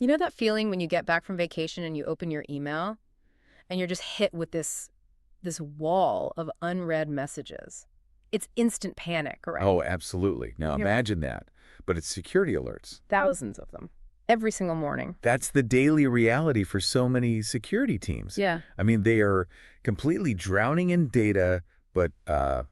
You know that feeling when you get back from vacation and you open your email and you're just hit with this wall of unread messages? It's instant panic, right? Oh, absolutely. Now You're imagine that. But it's security alerts. thousands of them every single morning. That's the daily reality for so many security teams. Yeah. I mean, they are completely drowning in data, but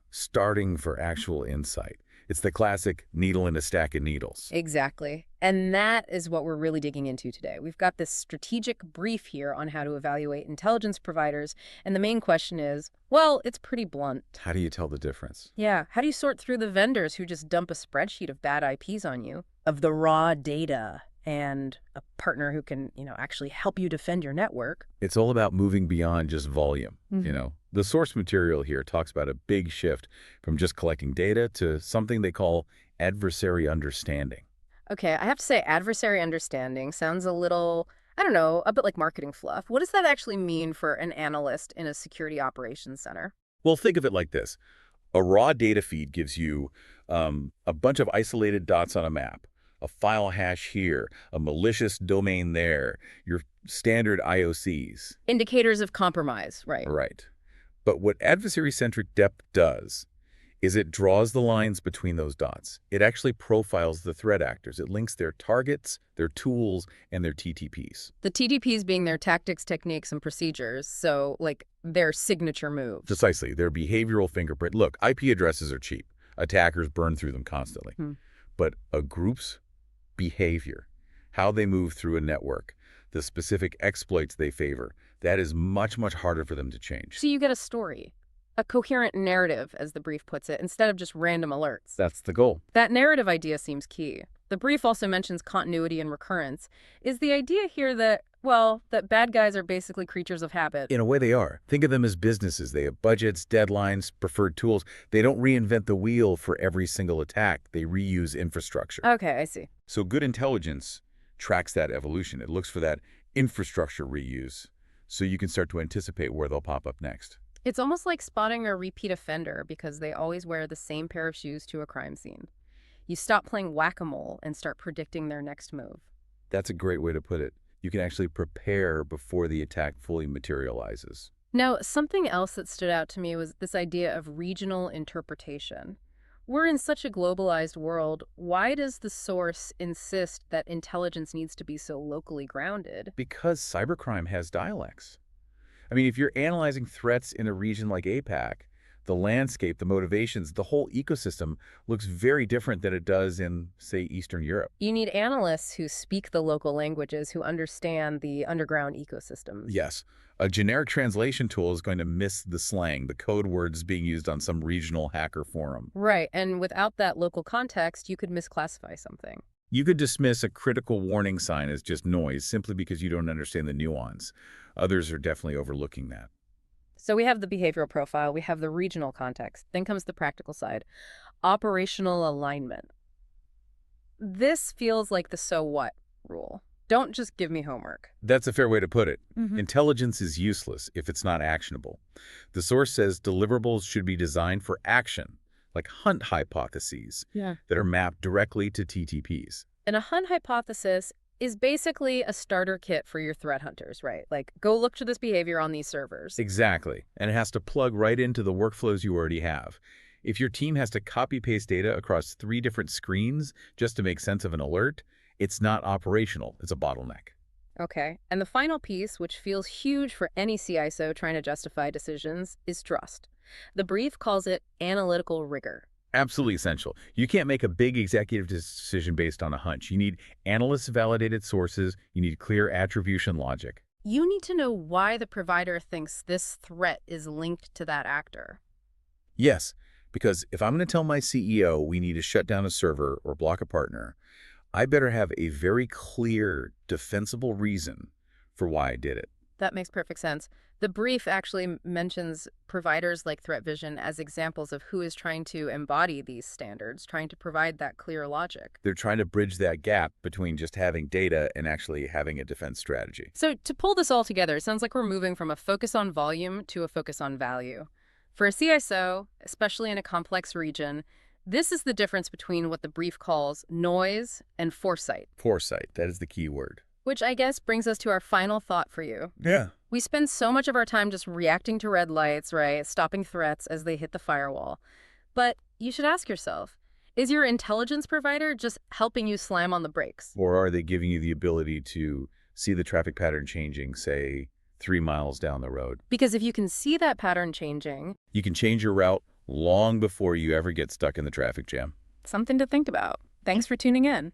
starting for actual insight. It's the classic needle in a stack of needles. Exactly. And that is what we're really digging into today. We've got this strategic brief here on how to evaluate intelligence providers. And the main question is, well, it's pretty blunt. How do you tell the difference? Yeah. How do you sort through the vendors who just dump a spreadsheet of bad IPs on you, of the raw data, and a partner who can, actually help you defend your network? It's all about moving beyond just volume. Mhm. The source material here talks about a big shift from just collecting data to something they call adversary understanding. Okay, I have to say adversary understanding sounds a little, I don't know, a bit like marketing fluff. What does that actually mean for an analyst in a security operations center? Well, think of it like this. A raw data feed gives you a bunch of isolated dots on a map, a file hash here, a malicious domain there, your standard IOCs. Indicators of compromise, right? Right. But what adversary-centric depth does is it draws the lines between those dots. It actually profiles the threat actors. It links their targets, their tools, and their TTPs. The TTPs being their tactics, techniques, and procedures, so like their signature moves. Precisely, their behavioral fingerprint. Look, IP addresses are cheap. Attackers burn through them constantly. But a group's behavior, how they move through a network, the specific exploits they favor, that is much, much harder for them to change. So you get a story, a coherent narrative, as the brief puts it, instead of just random alerts. That's the goal. That narrative idea seems key. The brief also mentions continuity and recurrence. Is the idea here that, well, that bad guys are basically creatures of habit? In a way they are. Think of them as businesses. They have budgets, deadlines, preferred tools. They don't reinvent the wheel for every single attack. They reuse infrastructure. Okay, I see. So good intelligence tracks that evolution. It looks for that infrastructure reuse so you can start to anticipate where they'll pop up next. It's almost like spotting a repeat offender because they always wear the same pair of shoes to a crime scene. You stop playing whack-a-mole and start predicting their next move. That's a great way to put it. You can actually prepare before the attack fully materializes. Now, something else that stood out to me was this idea of regional interpretation. We're in such a globalized world. Why does the source insist that intelligence needs to be so locally grounded? Because cybercrime has dialects. I mean, if you're analyzing threats in a region like APAC, the landscape, the motivations, the whole ecosystem looks very different than it does in, say, Eastern Europe. You need analysts who speak the local languages, who understand the underground ecosystems. Yes, a generic translation tool is going to miss the slang, the code words being used on some regional hacker forum. Right, and without that local context, you could misclassify something. You could dismiss a critical warning sign as just noise simply because you don't understand the nuance. Others are definitely overlooking that. So we have the behavioral profile, we have the regional context, then comes the practical side, operational alignment. This feels like the so what rule. Don't just give me homework. That's a fair way to put it. Mhm. Intelligence is useless if it's not actionable. The source says deliverables should be designed for action, like hunt hypotheses Yeah. that are mapped directly to TTPs. And a hunt hypothesis is basically a starter kit for your threat hunters, right? Like, go look to this behavior on these servers. Exactly. And it has to plug right into the workflows you already have. If your team has to copy-paste data across 3 different screens just to make sense of an alert, it's not operational. It's a bottleneck. Okay. And the final piece, which feels huge for any CISO trying to justify decisions, is trust. The brief calls it analytical rigor. Absolutely essential. You can't make a big executive decision based on a hunch. You need analyst-validated sources. You need clear attribution logic. You need to know why the provider thinks this threat is linked to that actor. Yes, because if I'm going to tell my CEO we need to shut down a server or block a partner, I better have a very clear, defensible reason for why I did it. That makes perfect sense. The brief actually mentions providers like ThreatVision as examples of who is trying to embody these standards, trying to provide that clear logic. They're trying to bridge that gap between just having data and actually having a defense strategy. So to pull this all together, it sounds like we're moving from a focus on volume to a focus on value. For a CISO, especially in a complex region, this is the difference between what the brief calls noise and foresight. Foresight, that is the key word. Which I guess brings us to our final thought for you. Yeah. We spend so much of our time just reacting to red lights, right? Stopping threats as they hit the firewall. But you should ask yourself, is your intelligence provider just helping you slam on the brakes? Or are they giving you the ability to see the traffic pattern changing, say, 3 miles down the road? Because if you can see that pattern changing, You can change your route long before you ever get stuck in the traffic jam. something to think about. Thanks for tuning in.